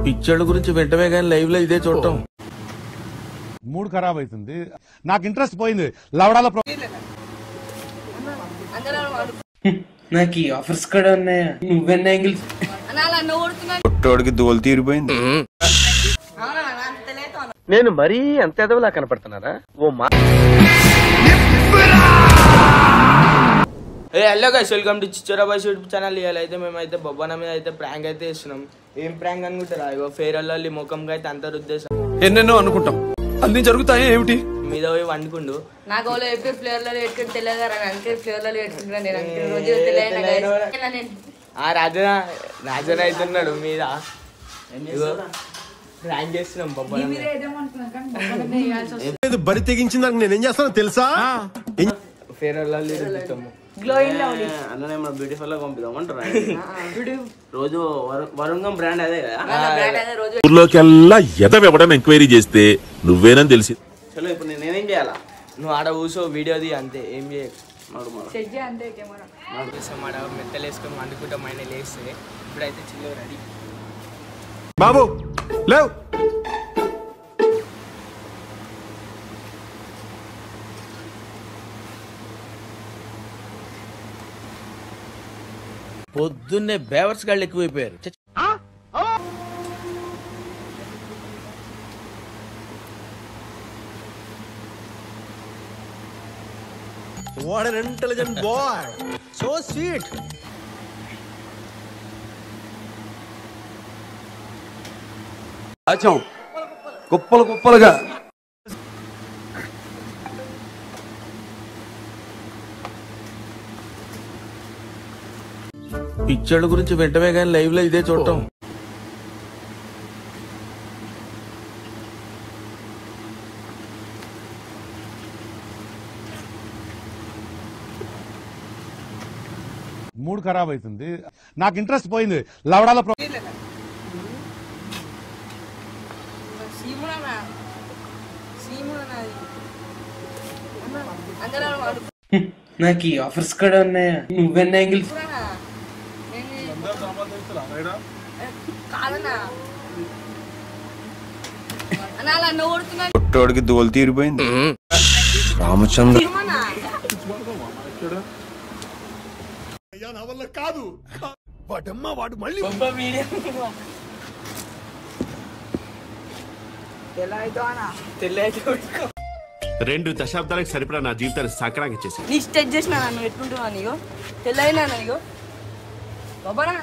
పిక్చర్ల గురించి వెంటనే కానీ లైవ్ లో ఇదే చూడటం మూడ్ ఖరాబ్ అవుతుంది. నాకు ఇంట్రెస్ట్ పోయింది. లవడాల నాకు ఆఫర్స్ కూడా ఉన్నాయా? నువ్వెన్న యాంగిల్స్ పుట్టోడికి దోలు తీరిపోయింది. నేను మరీ అంత ఎదవలా కనపడుతున్నారా? ఓ మా hello guys, welcome to Chichora boys YouTube channel. ఇవాళైతే మేమైతే బొబ్బన మీద అయితే ప్రాంక్ అయితే ఇస్తున్నాం. ఏం ప్రాంక్ అనుకుంటారా? ఇగో ఫేర్ అల్లి ముఖంగా అయితే అంత రుద్దేశం ఎన్నెన్నో అనుకుంటాం, అన్ని జరుగుతాయి. ఏమిటి మీద పోయి వండుకుండు. నాకు ఫ్లేవర్లలో పెట్టుకుని తెలియదు, ఫ్లేవర్లలో పెట్టుకుంటున్నా నేను రోజు తెలియదు. ఆ రాజన అవుతున్నాడు మీద. ప్రాంక్ చేస్తున్నాం బొబ్బన బరి తెగించిందానికి నేనేం చేస్తానో తెలుసా? ఫేర్ అల్లి రుద్దుతాము. బ్యూటిఫుల్ గా పంపిద్దామంటారా? రోజు వరుంగం బ్రాండ్ అదే కదా. ఊర్లోకెల్లా ఎదవెవడం ఎంక్వైరీ చేస్తే నువ్వేనని తెలిసి. చలో ఇప్పుడు నేనేం చేయాలా? నువ్వు ఆడ కూర్చో, వీడియో ది అంతే, ఏం చేయకు. ఆడ మెత్తలు వేసుకొని వండుకుంటాం. ఆయన లేస్తే ఇప్పుడైతే చిల్లు రెడీ. బాబు లేవు. పొద్దున్నే బేవర్స్ గాళ్ళు ఎక్కువైపోయారు. What an intelligent boy. So sweet. అచ్చం కుప్పలు కుప్పలుగా పిక్చర్ల గురించి వెంటనే కానీ లైవ్ లో ఇదే చూడటం మూడ్ ఖరాబ్ అవుతుంది. నాకు ఇంట్రెస్ట్ పోయింది. లవడాల నాకు ఆఫర్స్ కూడా ఉన్నాయా? నువ్వెన్న యాంగిల్స్ పుట్టోడికి దోలు తీరిపోయింది. రామచంద్ర కాదు వాడమ్మా, వాడు మళ్ళీ రెండు దశాబ్దాలకు సరిపడా నా జీవితాన్ని సాకరానికి చేసి నీ స్టెచ్ చేసిన నన్ను ఎట్లుంటున్నా నీగో తెల్లైనా నీగో బాబానా